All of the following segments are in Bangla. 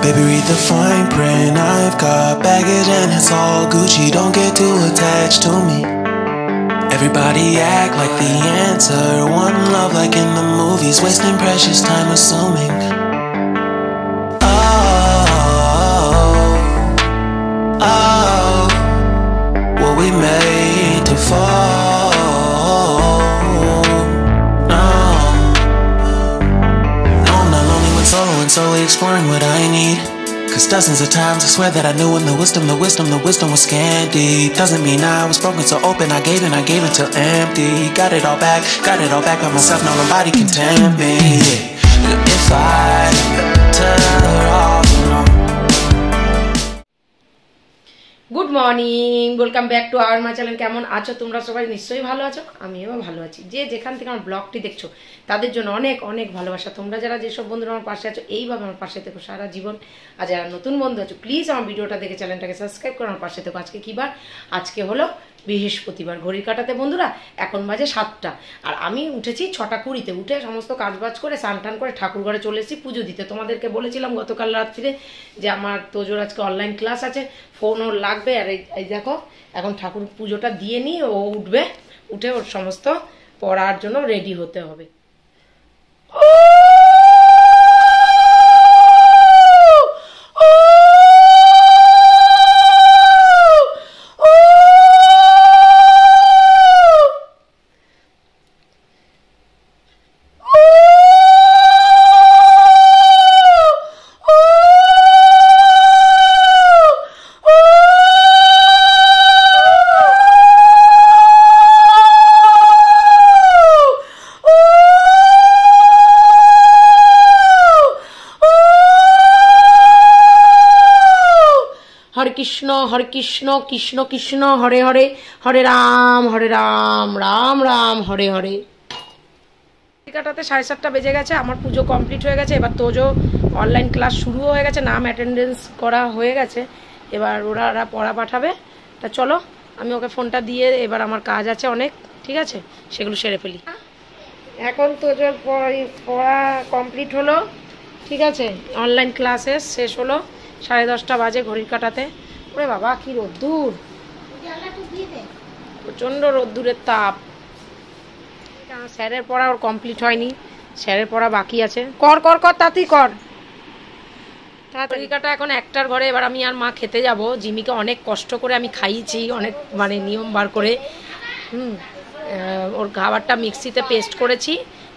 Baby, read the fine print. I've got baggage and it's all Gucci. Don't get too attached to me. Everybody act like the answer. One love like in the movies. Wasting precious time assuming. What we made to fall. No, I'm not lonely when solo and solely exploring what I need. Cause dozens of times I swear that I knew when the wisdom was scanty. Doesn't mean I was broken so open, I gave it till empty. Got it all back by myself, now nobody can tempt me. If I tell her all, you know. Good morning, welcome back to our my channel. কেমন আছো তোমরা সবাই? নিশ্চয়ই ভালো আছো, আমিও ভালো আছি। যে যেখান থেকে আমার ব্লগটি দেখছো তাদের জন্য অনেক অনেক ভালোবাসা। তোমরা যারা যেসব বন্ধুরা আমার পাশে আছো এইভাবে আমার পাশে থেকো সারা জীবন। আর যারা নতুন বন্ধু আছো প্লিজ আমার ভিডিওটা দেখে চ্যানেলটাকে সাবস্ক্রাইব করে আমার পাশে থেকো। আজকে কি বার? আজকে হলো বৃহস্পতিবার। ঘড়ির কাটাতে বন্ধুরা এখন বাজে 7টা, আর আমি উঠেছি 6:20-তে। উঠে সমস্ত কাজবাজ করে স্নান টান করে ঠাকুর ঘরে চলে এসেছি পুজো দিতে। তোমাদেরকে বলেছিলাম গতকাল রাত্রিরে যে আমার তোজোর আজকে অনলাইন ক্লাস আছে, ফোন ওর লাগবে। আর এই দেখো এখন ঠাকুর পুজোটা দিয়ে নিই, ও উঠবে, উঠে ওর সমস্ত পড়ার জন্য রেডি হতে হবে। হরে কৃষ্ণ কৃষ্ণ কৃষ্ণ হরে হরে, হরে রাম রাম রাম হরে হরে। কাটাতে 7:30 বেজে গেছে, আমার পুজো কমপ্লিট হয়ে গেছে। এবার তোজো অনলাইন ক্লাস শুরু হয়ে গেছে, নাম অ্যাটেন্ডেন্স করা হয়ে গেছে। এবার ওরা পড়া পাঠাবে। তা চলো আমি ওকে ফোনটা দিয়ে এবার আমার কাজ আছে অনেক, ঠিক আছে, সেগুলো সেরে ফেলি। এখন তোজোর পড়া কমপ্লিট হলো, ঠিক আছে, অনলাইন ক্লাসেস শেষ হলো। 10:30 বাজে ঘড়ির কাটাতে। ওরে বাবা কি রোদ্দুর, প্রচণ্ড রোদ্দুরের তাপ। স্যারের পড়া ওর কমপ্লিট হয়নি, স্যারের পড়া বাকি আছে। কর কর কর তাড়াতাড়ি কর। ঘড়ির কাটা এখন 1টার ঘরে। এবার আমি আর মা খেতে যাব। জিমিকে অনেক কষ্ট করে আমি খাইয়েছি, অনেক মানে নিয়ম বার করে। ওর খাবারটা মিক্সিতে পেস্ট করেছি,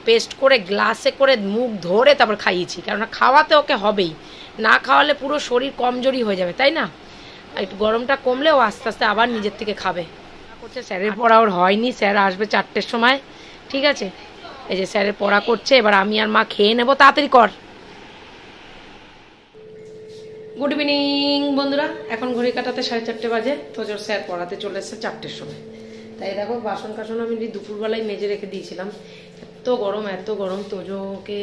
পেস্ট করে গ্লাসে করে মুখ ধরে তারপর খাইয়েছি। কেননা খাওয়াতে ওকে হবেই, না খাওয়ালে পুরো শরীর কমজোরি হয়ে যাবে, তাই না? একটু গরমটা কমলে ও আস্তে আস্তে আবার নিজের থেকে খাবে। করছে স্যারের পড়া ওর হয়নি, স্যার আসবে 4টের সময়, ঠিক আছে। এই যে স্যারের পড়া করছে, এবার আমি আর মা খেয়ে নেবো। তাড়াতাড়ি কর। গুড ইভিনিং বন্ধুরা, এখন ঘড়ি কাটাতে 4:30 বাজে। তোজোর স্যার পড়াতে চলে এসেছে 4টের সময়। তাই দেখো বাসন কাসন আমি দুপুরবেলায় মেজে রেখে দিয়েছিলাম। এত গরম। তোজোকে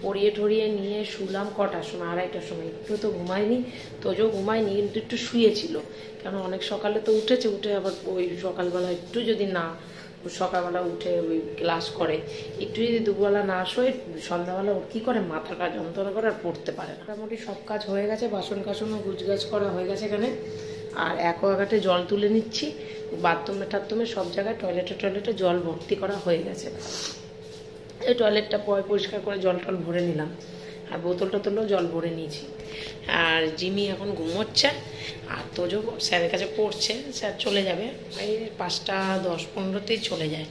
পড়িয়ে ঠরিয়ে নিয়ে শুলাম কটার সময়? 2:30টার সময়। একটু তো ঘুমায়নি, তোজো ঘুমায়নি, কিন্তু একটু শুয়েছিল। কেন অনেক সকালে তো উঠেছে, উঠে আবার ওই সকালবেলা একটু যদি না সকালবেলা উঠে ওই ক্লাস করে, একটু যদি দুপুরবেলা না শোয় সন্ধ্যাবেলা ওর কী করে মাথাটা যন্ত্রণা করে আর পড়তে পারে না। মোটামুটি সব কাজ হয়ে গেছে, বাসন কাসনও গুছগাছ করা হয়ে গেছে এখানে। আর অ্যাকোয়াগার্ডে জল তুলে নিচ্ছি, বাথরুমে টাথরুমে সব জায়গায় টয়লেটে জল ভর্তি করা হয়ে গেছে। এই টয়লেটটা পরিষ্কার করে জল টল ভরে নিলাম, আর বোতল টোতলও জল ভরে নিয়েছি। আর জিমি এখন ঘুমোচ্ছে, আর তোজো স্যারের কাছে পড়ছে। স্যার চলে যাবে এই 5:10-15তেই চলে যায়,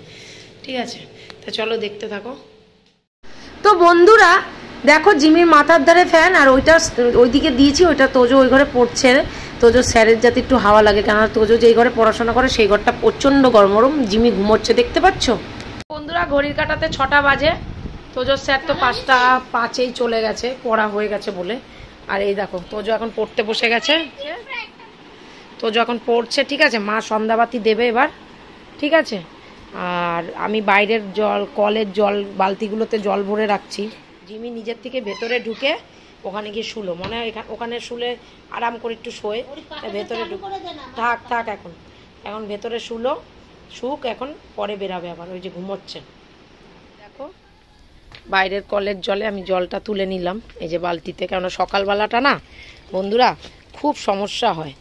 ঠিক আছে। তা চলো দেখতে থাকো। তো বন্ধুরা দেখো জিমির মাথার ধারে ফ্যান, আর ওইটা ওইদিকে দিয়েছি, ওইটা তোজো ওই ঘরে পড়ছে। তোজো স্যারের যাতে একটু হাওয়া লাগে, কেননা তোজো যেই ঘরে পড়াশোনা করে সেই ঘরটা প্রচণ্ড গরম। জিমি ঘুমোচ্ছে, দেখতে পাচ্ছ বন্ধুরা। ঘড়ির কাটাতে 6টা বাজে। তোজোর স্যার তো 5:05-এই চলে গেছে, পড়া হয়ে গেছে বলে। আর এই দেখো তোজো এখন পড়তে বসে গেছে। তোজো এখন পড়ছে, ঠিক আছে। মা সন্ধ্যাবাতি দেবে এবার, ঠিক আছে। আর আমি বাইরের কলের জল বালতিগুলোতে জল ভরে রাখছি। জিমি নিজের থেকে ভেতরে ঢুকে ওখানে গিয়ে শুলো, মনে হয় ওখানে শুলে আরাম করে একটু শোয়। ভেতরে থাক এখন ভেতরে শুক, এখন পরে বেরাবে আবার। ওই যে ঘুমোচ্ছে দেখো, বাইরের কলের জলে আমি জলটা তুলে নিলাম এই যে বালতিতে, কেননা সকালবেলাটা না বন্ধুরা খুব সমস্যা হয়।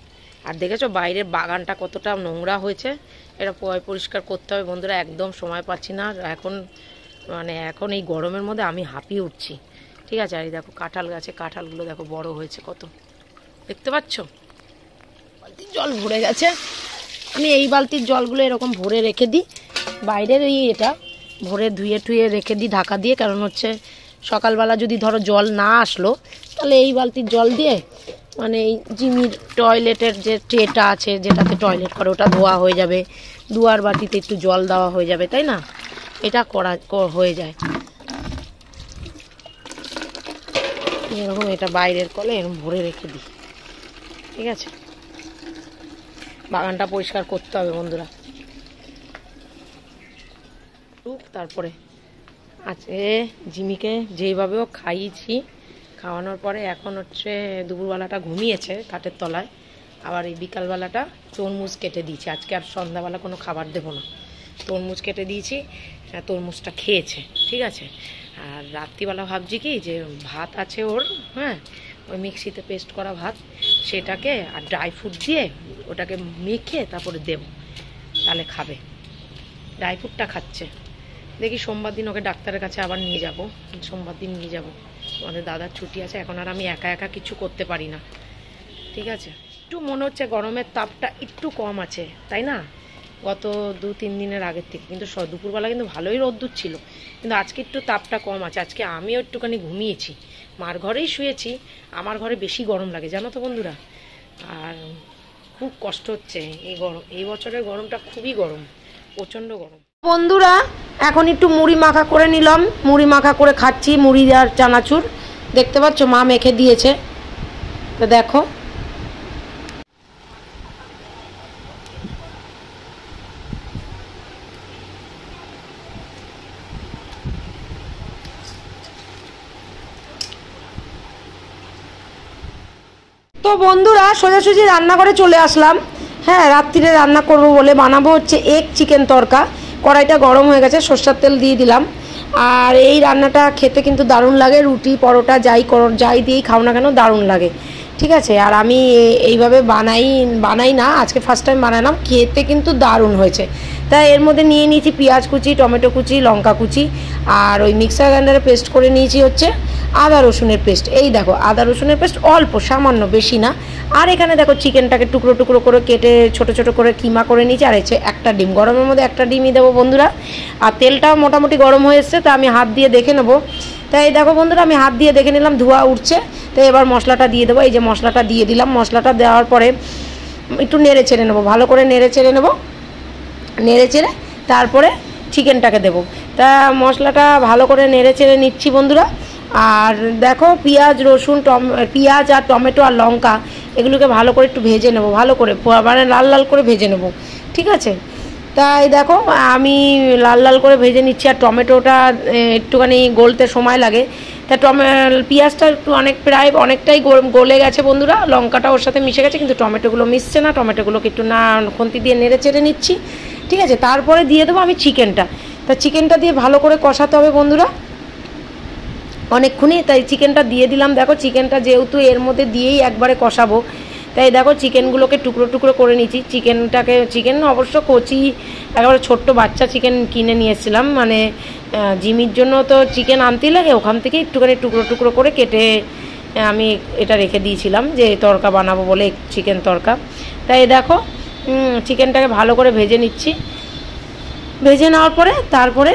আর দেখেছো বাইরের বাগানটা কতটা নোংরা হয়েছে, এটা পরিষ্কার করতে হবে বন্ধুরা। একদম সময় পাচ্ছি না এখন, মানে এখন এই গরমের মধ্যে আমি হাঁপিয়ে উঠছি। ঠিক আছে, আর এই দেখো কাঁঠাল গাছে কাঁঠালগুলো দেখো বড় হয়েছে কত, দেখতে পাচ্ছ? বালতির জল ভরে গেছে, আমি এই বালতির জলগুলো এরকম ভরে রেখে দিই বাইরের এটা ভরে ধুয়ে টুয়ে রেখে দিই ঢাকা দিয়ে। কারণ হচ্ছে সকালবেলা যদি ধরো জল না আসলো তাহলে এই বালতির জল দিয়ে মানে এই জিমির টয়লেটের যে ট্রেটা আছে যেটাতে টয়লেট করে ওটা ধোয়া হয়ে যাবে, দুয়ার বাটিতে একটু জল দেওয়া হয়ে যাবে, তাই না? এটা করা হয়ে যায় এরকম। এটা বাইরের কলে এরকম ভরে রেখে দিই। ঠিক আছে, বাগানটা পরিষ্কার করতে হবে বন্ধুরা। তারপরে আছে জিমিকে যেইভাবেও খাইয়েছি, খাওয়ানোর পরে এখন হচ্ছে দুপুরবেলাটা ঘুমিয়েছে খাটের তলায়, আবার এই বিকালবেলাটা তরমুজ কেটে দিয়েছি। আজকে আর সন্ধ্যাবেলা কোনো খাবার দেবো না, তরমুজ কেটে দিয়েছি, তরমুজটা খেয়েছে। ঠিক আছে, আর রাত্রিবেলা ভাবছি কি যে ভাত আছে ওর, হ্যাঁ ওই মিক্সিতে পেস্ট করা ভাত, সেটাকে আর ড্রাই ফ্রুট দিয়ে ওটাকে মেখে তারপরে দেব, তাহলে খাবে। ড্রাই ফ্রুটটা খাচ্ছে। দেখি সোমবার দিন ওকে ডাক্তারের কাছে আবার নিয়ে যাব, সোমবার দিন নিয়ে যাব। আমাদের দাদার ছুটি আছে, এখন আর আমি একা একা কিছু করতে পারি না। ঠিক আছে, একটু মনে হচ্ছে গরমের তাপটা একটু কম আছে, তাই না? গত 2-3 দিনের আগের থেকে কিন্তু দুপুরবেলা কিন্তু ভালোই রোদ্দুর ছিল, কিন্তু আজকে একটু তাপটা কম আছে। আজকে আমিও একটুখানি ঘুমিয়েছি, মার ঘরেই শুয়েছি। আমার ঘরে বেশি গরম লাগে জানো তো বন্ধুরা, আর খুব কষ্ট হচ্ছে এই গরম, এই বছরের গরমটা খুবই গরম, প্রচণ্ড গরম। বন্ধুরা এখন একটু মুড়ি মাখা করে নিলাম, মুড়ি মাখা করে খাচ্ছি, মুড়ি আর চানাচুর। দেখতে পাচ্ছ মা মেখে দিয়েছে, তো দেখো। তো বন্ধুরা সোজাসুজি রান্নাঘরে চলে আসলাম। হ্যাঁ, রাত্রিরে রান্না করব বলে বানাবো হচ্ছে এগ চিকেন তরকা। কড়াইটা গরম হয়ে গেছে, সরষের তেল দিয়ে দিলাম। আর এই রান্নাটা খেতে কিন্তু দারুণ লাগে, রুটি পরোটা যাই দিয়েই খাও না কেন দারুণ লাগে। ঠিক আছে, আর আমি এইভাবে বানাই না, আজকে ফার্স্ট টাইম বানালাম, খেতে কিন্তু দারুণ হয়েছে। তাই এর মধ্যে নিয়ে নিয়েছি পেঁয়াজ কুচি, টমেটো কুচি, লঙ্কা কুচি, আর ওই মিক্সার গ্রাইন্ডারে পেস্ট করে নিয়েছি হচ্ছে আদা রসুনের পেস্ট। এই দেখো আদা রসুনের পেস্ট অল্প সামান্য, বেশি না। আর এখানে দেখো চিকেনটাকে টুকরো টুকরো করে কেটে ছোট ছোট করে কিমা করে নিয়েছি। আর হচ্ছে একটা ডিম, গরমের মধ্যে একটা ডিমই দেবো বন্ধুরা। আর তেলটাও মোটামুটি গরম হয়ে এসছে, তা আমি হাত দিয়ে দেখে নেবো। তাই দেখো বন্ধুরা আমি হাত দিয়ে দেখে নিলাম, ধোঁয়া উঠছে। তো এবার মশলাটা দিয়ে দেবো, এই যে মশলাটা দিয়ে দিলাম। মশলাটা দেওয়ার পরে একটু নেড়ে চেড়ে নেবো, ভালো করে নেড়ে চেড়ে নেবো, নেড়ে চেড়ে তারপরে চিকেনটাকে দেবো। তা মশলাটা ভালো করে নেড়ে চেড়ে নিচ্ছি বন্ধুরা। আর দেখো পেঁয়াজ রসুন পেঁয়াজ আর টমেটো আর লঙ্কা এগুলোকে ভালো করে একটু ভেজে নেবো, ভালো করে মানে লাল লাল করে ভেজে নেবো। ঠিক আছে, তাই দেখো আমি লাল লাল করে ভেজে নিচ্ছি। আর টমেটোটা একটুখানি গলতে সময় লাগে, তা পেঁয়াজটা একটু প্রায় অনেকটাই গলে গেছে বন্ধুরা, লঙ্কাটা ওর সাথে মিশে গেছে, কিন্তু টমেটোগুলো মিশছে না। টমেটোগুলোকে একটু খুন্তি দিয়ে নেড়ে চেড়ে নিচ্ছি। ঠিক আছে, তারপরে দিয়ে দেবো আমি চিকেনটা। তা চিকেনটা দিয়ে ভালো করে কষাতে হবে বন্ধুরা অনেকক্ষণই। তাই চিকেনটা দিয়ে দিলাম। দেখো চিকেনটা যেহেতু এর মধ্যে দিয়েই একবারে কষাবো, তাই দেখো চিকেনগুলোকে টুকরো টুকরো করে নিচ্ছি। চিকেন অবশ্য কচি, একেবারে ছোট্ট বাচ্চা চিকেন কিনে নিয়ে এসেছিলাম, মানে জিমির জন্য তো চিকেন আনতেই লাগে, ওখান থেকে একটুখানি টুকরো টুকরো করে কেটে আমি এটা রেখে দিয়েছিলাম যে তরকা বানাবো বলে, চিকেন তরকা। তাই দেখো চিকেনটাকে ভালো করে ভেজে নিচ্ছি। ভেজে নেওয়ার পরে তারপরে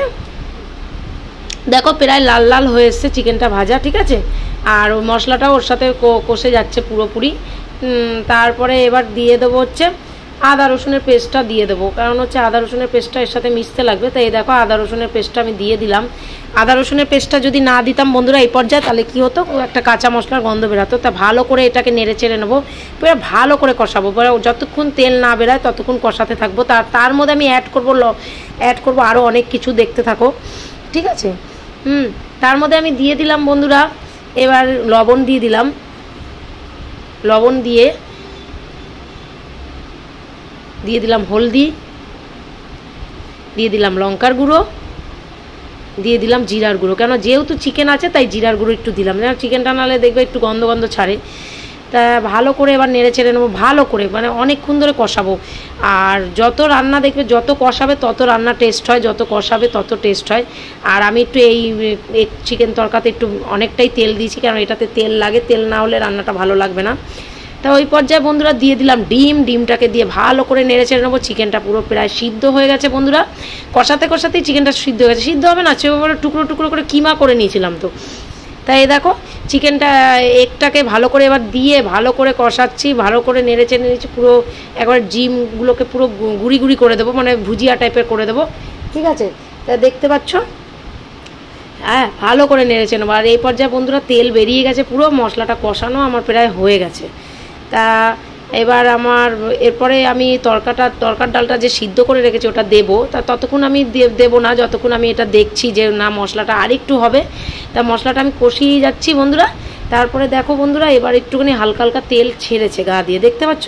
দেখো প্রায় লাল লাল হয়ে এসছে চিকেনটা ভাজা। ঠিক আছে, আর ওই মশলাটাও ওর সাথে কষে যাচ্ছে পুরোপুরি। তারপরে এবার দিয়ে দেবো হচ্ছে আদা রসুনের পেস্টটা দিয়ে দেবো, কারণ হচ্ছে আদা রসুনের পেস্টটা এর সাথে মিশতে লাগবে। তাই দেখো আদা রসুনের পেস্টটা আমি দিয়ে দিলাম। আদা রসুনের পেস্টটা যদি না দিতাম বন্ধুরা এই পর্যায়ে, তাহলে কী হতো, একটা কাঁচা মশলার গন্ধ বেরোতো। তা ভালো করে এটাকে নেড়ে চেড়ে নেবো, পুরো ভালো করে কষাবো, যতক্ষণ তেল না বেরোয় ততক্ষণ কষাতে থাকবো। তার মধ্যে আমি অ্যাড করবো আরও অনেক কিছু, দেখতে থাকো। ঠিক আছে, তার মধ্যে আমি দিয়ে দিলাম বন্ধুরা এবার লবণ দিয়ে দিলাম। লবণ দিয়ে দিলাম হলদি, দিয়ে দিলাম লঙ্কার গুঁড়ো, দিয়ে দিলাম জিরার গুঁড়ো, কেন যেহেতু চিকেন আছে তাই জিরার গুঁড়ো একটু দিলাম, যেন চিকেনটা নাহলে দেখবে একটু গন্ধ গন্ধ ছাড়ে। তা ভালো করে এবার নেড়ে চেড়ে নেবো, ভালো করে মানে অনেকক্ষণ ধরে কষাবো। আর যত রান্না দেখবে যত কষাবে তত রান্না টেস্ট হয়, যত কষাবে তত টেস্ট হয়। আর আমি একটু এই চিকেন তরকাতে একটু অনেকটাই তেল দিয়েছি, কারণ এটাতে তেল লাগে, তেল না হলে রান্নাটা ভালো লাগবে না। তা ওই পর্যায়ে বন্ধুরা দিয়ে দিলাম ডিমটাকে দিয়ে ভালো করে নেড়ে চেড়ে নেবো। চিকেনটা পুরো প্রায় সিদ্ধ হয়ে গেছে বন্ধুরা, কষাতে কষাতেই চিকেনটা সিদ্ধ হয়ে গেছে। সিদ্ধ হবে না, সেভাবে টুকরো টুকরো করে কিমা করে নিয়েছিলাম তো। তাই দেখো চিকেনটা একটাকে ভালো করে এবার দিয়ে ভালো করে কষাচ্ছি, ভালো করে নেড়ে চেড়ে নিচ্ছি, পুরো একবার ডিমগুলোকে পুরো গুঁড়ি গুঁড়ি করে দেবো, মানে ভুজিয়া টাইপের করে দেবো, ঠিক আছে। তা দেখতে পাচ্ছ, হ্যাঁ ভালো করে নেড়ে চেড়ে নেবো। আর এই পর্যায়ে বন্ধুরা তেল বেরিয়ে গেছে, পুরো মশলাটা কষানো আমার প্রায় হয়ে গেছে। তা এবার আমার এরপরে আমি তরকার ডালটা যে সিদ্ধ করে রেখেছি ওটা দেবো। তা ততক্ষণ আমি দেবো না, যতক্ষণ আমি এটা দেখছি যে না মশলাটা আরেকটু হবে। তা মশলাটা আমি কষিয়ে যাচ্ছি বন্ধুরা। তারপরে দেখো বন্ধুরা এবার একটুখানি হালকা হালকা তেল ছেড়েছে গা দিয়ে, দেখতে পাচ্ছ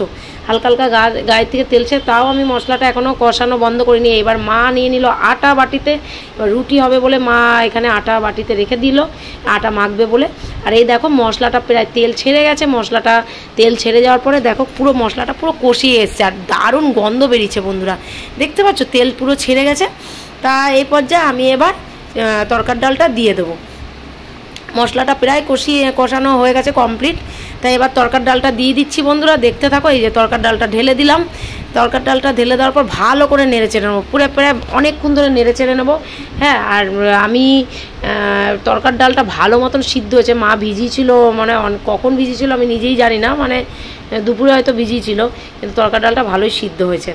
হালকা হালকা গায়ের থেকে তেল ছেড়ে, তাও আমি মশলাটা এখনও কষানো বন্ধ করিনি। এবার মা নিয়ে নিল আটা বাটিতে, এবার রুটি হবে বলে মা এখানে আটা বাটিতে রেখে দিল আটা মাখবে বলে। আর এই দেখো মশলাটা প্রায় তেল ছেড়ে গেছে, মশলাটা তেল ছেড়ে যাওয়ার পরে দেখো পুরো মশলাটা পুরো কষিয়ে এসছে, আর দারুণ গন্ধ বেরিয়েছে বন্ধুরা, দেখতে পাচ্ছ তেল পুরো ছেড়ে গেছে। তা এই পর্যায়ে আমি এবার তরকার ডালটা দিয়ে দেবো। মশলাটা প্রায় কষানো হয়ে গেছে কমপ্লিট। তাই এবার তরকার ডালটা দিয়ে দিচ্ছি বন্ধুরা, দেখতে থাকো। এই যে তরকার ডালটা ঢেলে দিলাম, তরকার ডালটা ঢেলে দেওয়ার পর ভালো করে নেড়ে চেড়ে নেবো, পুরো প্রায় অনেকক্ষণ ধরে নেড়ে চেড়ে নেবো। হ্যাঁ, আর আমি তরকার ডালটা ভালো মতন সিদ্ধ হয়েছে, মা ভিজিয়েছিল, মানে কখন ভিজিয়েছিল আমি নিজেই জানি না, মানে দুপুরে হয়তো ভিজিয়েছিল, কিন্তু তরকার ডালটা ভালোই সিদ্ধ হয়েছে।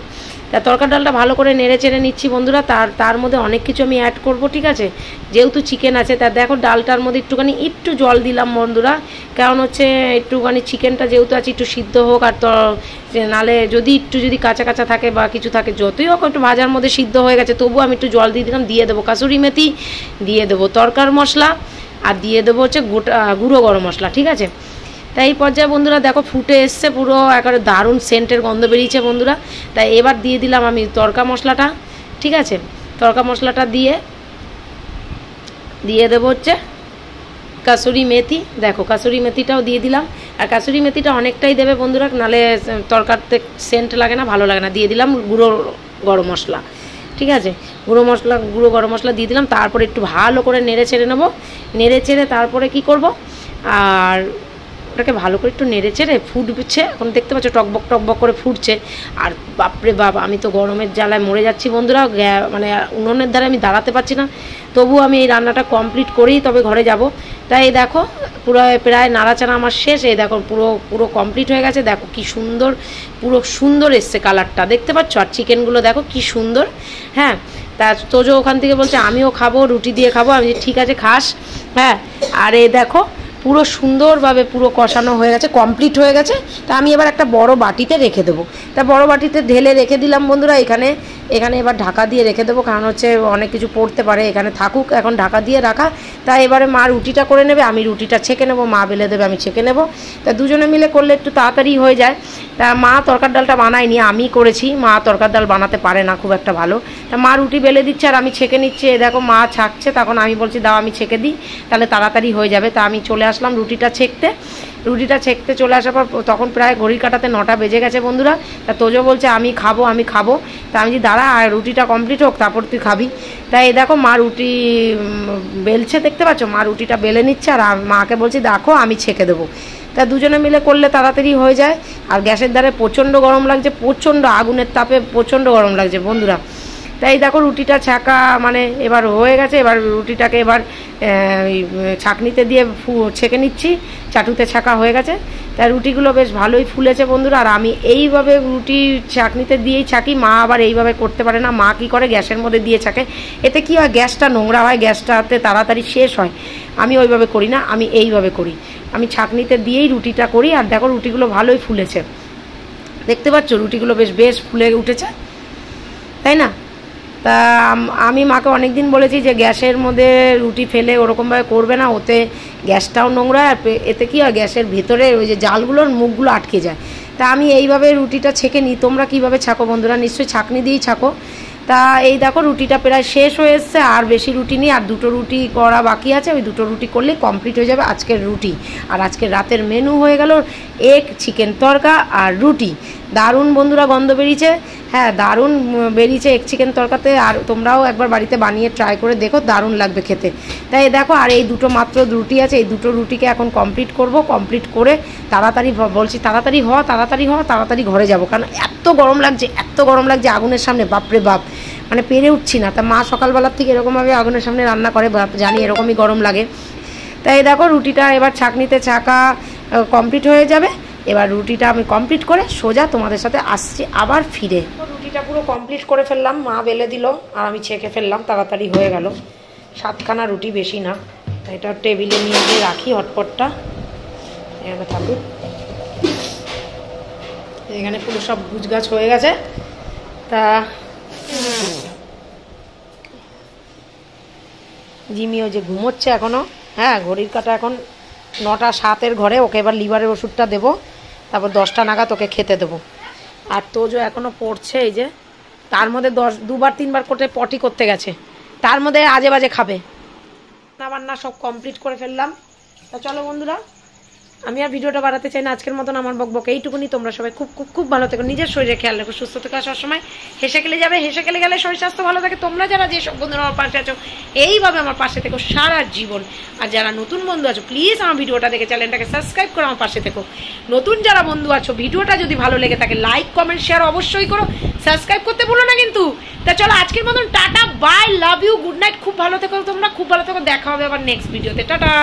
তা তরকার ডালটা ভালো করে নেড়ে চেড়ে নিচ্ছি বন্ধুরা। তার মধ্যে অনেক কিছু আমি অ্যাড করব, ঠিক আছে, যেহেতু চিকেন আছে। তা দেখো ডালটার মধ্যে একটু জল দিলাম বন্ধুরা, কারণ হচ্ছে একটুখানি চিকেনটা যেহেতু আছে একটু সিদ্ধ হোক। আর তো নালে যদি কাঁচা কাঁচা থাকে বা কিছু থাকে, যতই হোক একটু ভাজার মধ্যে সিদ্ধ হয়ে গেছে, তবু আমি একটু জল দিয়ে দিলাম। দিয়ে দেবো কাসুরি মেথি, দিয়ে দেবো তরকার মশলা, আর দিয়ে দেবো হচ্ছে গুঁড়ো গরম মশলা, ঠিক আছে। তাই এই পর্যায়ে বন্ধুরা দেখো ফুটে এসছে, পুরো একেবারে দারুণ সেন্টের গন্ধ বেরিয়েছে বন্ধুরা। তাই এবার দিয়ে দিলাম আমি তরকা মশলাটা, ঠিক আছে। তরকা মশলাটা দিয়ে দেবো হচ্ছে কাসুরি মেথি, দেখো কাসুরি মেথিটাও দিয়ে দিলাম। আর কাসুরি মেথিটা অনেকটাই দেবে বন্ধুরা, নালে তরকারতে সেন্ট লাগে না, ভালো লাগে না। দিয়ে দিলাম গুঁড়ো গরম মশলা, ঠিক আছে, গুঁড়ো গরম মশলা দিয়ে দিলাম। তারপরে একটু ভালো করে নেড়ে চেড়ে নেবো, নেড়ে চেড়ে তারপরে কি করব, আর ওটাকে ভালো করে একটু নেড়ে চেড়ে ফুটছে, এখন দেখতে পাচ্ছ টকবক টকবক করে ফুটছে। আর বাপরে বাপ, আমি তো গরমের জ্বালায় মরে যাচ্ছি বন্ধুরা, মানে উনুনের ধারে আমি দাঁড়াতে পারছি না। তবু আমি এই রান্নাটা কমপ্লিট করেই তবে ঘরে যাব। তাই দেখো পুরো প্রায় নাড়াচাড়া আমার শেষ। এই দেখো পুরো কমপ্লিট হয়ে গেছে, দেখো কি সুন্দর, পুরো সুন্দর এসছে কালারটা, দেখতে পাচ্ছ। আর চিকেনগুলো দেখো কি সুন্দর। হ্যাঁ, তা তোজো ওখান থেকে বলছে আমিও খাবো, রুটি দিয়ে খাবো। আমি ঠিক আছে খাস। হ্যাঁ, আর এই দেখো পুরো সুন্দরভাবে পুরো কষানো হয়ে গেছে, কমপ্লিট হয়ে গেছে। তা আমি এবার একটা বড় বাটিতে রেখে দেবো। তা বড় বাটিতে ঢেলে রেখে দিলাম বন্ধুরা। এখানে এবার ঢাকা দিয়ে রেখে দেবো, কারণ হচ্ছে অনেক কিছু পড়তে পারে, এখানে থাকুক এখন ঢাকা দিয়ে রাখা। তা এবারে মা রুটিটা করে নেবে, আমি রুটিটা ছেঁকে নেবো, মা বেলে দেবে, আমি ছেঁকে নেবো। তা দুজনে মিলে করলে একটু তাড়াতাড়ি হয়ে যায়। তা মা তরকার ডালটা বানায়নি, আমি করেছি। মা তরকার ডাল বানাতে পারে না খুব একটা ভালো। তা মা রুটি বেলে দিচ্ছে আর আমি ছেঁকে নিচ্ছি। দেখো মা ছাঁকছে, তখন আমি বলছি দাও আমি ছেঁকে দিই, তাহলে তাড়াতাড়ি হয়ে যাবে। তা আমি চলে আসলাম রুটিটা ছেঁকতে চলে আসার পর তখন প্রায় ঘড়ির কাঁটাতে 9টা বেজে গেছে বন্ধুরা। তা তোজো বলছে আমি খাবো। তা আমি দাঁড়া, আর রুটিটা কমপ্লিট হোক তারপর তুই খাবি। তাই দেখো মা রুটি বেলছে, দেখতে পাচ্ছ, মা রুটিটা বেলে নিচ্ছে, আর মাকে বলছি দেখো আমি ছেঁকে দেবো। তা দুজনে মিলে করলে তাড়াতাড়ি হয়ে যায়। আর গ্যাসের ধারে প্রচণ্ড গরম লাগছে, প্রচণ্ড আগুনের তাপে প্রচণ্ড গরম লাগছে বন্ধুরা। তাই দেখো রুটিটা ছাঁকা মানে এবার হয়ে গেছে। এবার রুটিটাকে এবার ছাঁকনিতে দিয়ে ছেঁকে নিচ্ছি, চাটুতে ছাঁকা হয়ে গেছে। তাই রুটিগুলো বেশ ভালোই ফুলেছে বন্ধুরা। আর আমি এইভাবে রুটি ছাঁকনিতে দিয়েই ছাঁকি, মা আবার এইভাবে করতে পারে না। মা কী করে গ্যাসের মধ্যে দিয়ে ছাঁকে, এতে কি হয় গ্যাসটা নোংরা হয়, গ্যাসটাতে তাড়াতাড়ি শেষ হয়। আমি ওইভাবে করি না, আমি এইভাবে করি, আমি ছাঁকনিতে দিয়েই রুটিটা করি। আর দেখো রুটিগুলো ভালোই ফুলেছে, দেখতে পাচ্ছ রুটিগুলো বেশ ফুলে উঠেছে, তাই না। তা আমি মাকে অনেক দিন বলেছি যে গ্যাসের মধ্যে রুটি ফেলে ওরকমভাবে করবে না, ওতে গ্যাসটাও নোংরা, আর এতে কী হয় গ্যাসের ভেতরে ওই যে জালগুলোর মুখগুলো আটকে যায়। তা আমি এইভাবে রুটিটা ছেঁকে নিই। তোমরা কীভাবে ছাঁকো বন্ধুরা, নিশ্চয়ই ছাঁকনি দিয়েই ছাঁকো। তা এই দেখো রুটিটা প্রায় শেষ হয়ে এসছে, আর বেশি রুটি নেই, আর 2টো রুটি করা বাকি আছে। ওই 2টো রুটি করলেই কমপ্লিট হয়ে যাবে আজকের রুটি। আর আজকের রাতের মেনু হয়ে গেল এগ চিকেন তরকা আর রুটি। দারুণ বন্ধুরা গন্ধ বেরিয়েছে, হ্যাঁ দারুণ বেরিয়েছে এগ চিকেন তরকাতে। আর তোমরাও একবার বাড়িতে বানিয়ে ট্রাই করে দেখো, দারুণ লাগবে খেতে। তাই দেখো আর এই 2টো মাত্র রুটি আছে, এই 2টো রুটিকে এখন কমপ্লিট করব। কমপ্লিট করে তাড়াতাড়ি বলছি তাড়াতাড়ি তাড়াতাড়ি ঘরে যাব, কারণ এত গরম লাগছে আগুনের সামনে, বাপরে বাপ, মানে পেরে উঠছি না। তা মা সকালবেলার থেকে এরকমভাবে আগুনের সামনে রান্না করে, জানি এরকমই গরম লাগে। তাই দেখো রুটিটা এবার ছাঁকনিতে ছাঁকা কমপ্লিট হয়ে যাবে। এবার রুটিটা আমি কমপ্লিট করে সোজা তোমাদের সাথে আসছি আবার ফিরে। রুটিটা পুরো কমপ্লিট করে ফেললাম, মা বেলে দিল আর আমি ছেঁকে ফেললাম, তাড়াতাড়ি হয়ে গেল। 7খানা রুটি, বেশি না। এটা টেবিলে নিয়ে গিয়ে রাখি, হটপটটা এখানে থাকুক। এখানে পুরো সব গুছগাছ হয়ে গেছে। তা জিমিও যে ঘুমোচ্ছে এখনও, হ্যাঁ ঘড়ির কাঁটা এখন 9টা 7-এর ঘরে। ওকে এবার লিভারের ওষুধটা দেবো, তারপর 10টা নাগাদ ওকে খেতে দেবো। আর তোজো এখনও পড়ছে, এই যে তার মধ্যে 2-3বার করে পটি করতে গেছে, তার মধ্যে আজে বাজে খাবে। রান্না সব কমপ্লিট করে ফেললাম। তা চলো বন্ধুরা, আমি আর ভিডিওটা বাড়াতে চাই না, আজকের মতন আমার বকবক এইটুকুনি। তোমরা সবাই খুব খুব খুব ভালো থেকো, নিজের শরীরে খেয়াল রাখো, সুস্থ থেকো। সবসময় হেসে খেলে যাবে, হেসে খেলে গেলে শরীর স্বাস্থ্য ভালো থাকে। তোমরা যারা যেসব বন্ধুরা আমার পাশে আছো, এইভাবে আমার পাশে থেকো সারা জীবন। আর যারা নতুন বন্ধু আছো, প্লিজ আমার ভিডিওটা দেখে চ্যানেলটাকে সাবস্ক্রাইব করে আমার পাশে থেকো। নতুন যারা বন্ধু আছো, ভিডিওটা যদি ভালো লেগে থাকে লাইক কমেন্ট শেয়ার অবশ্যই করো, সাবস্ক্রাইব করতে ভুলো না কিন্তু। তা চলো আজকের মতন tata, bye, love you, good night. খুব ভালো থেকো তোমরা, খুব ভালো থেকো। দেখা হবে আবার নেক্সট ভিডিওতে। টাটা।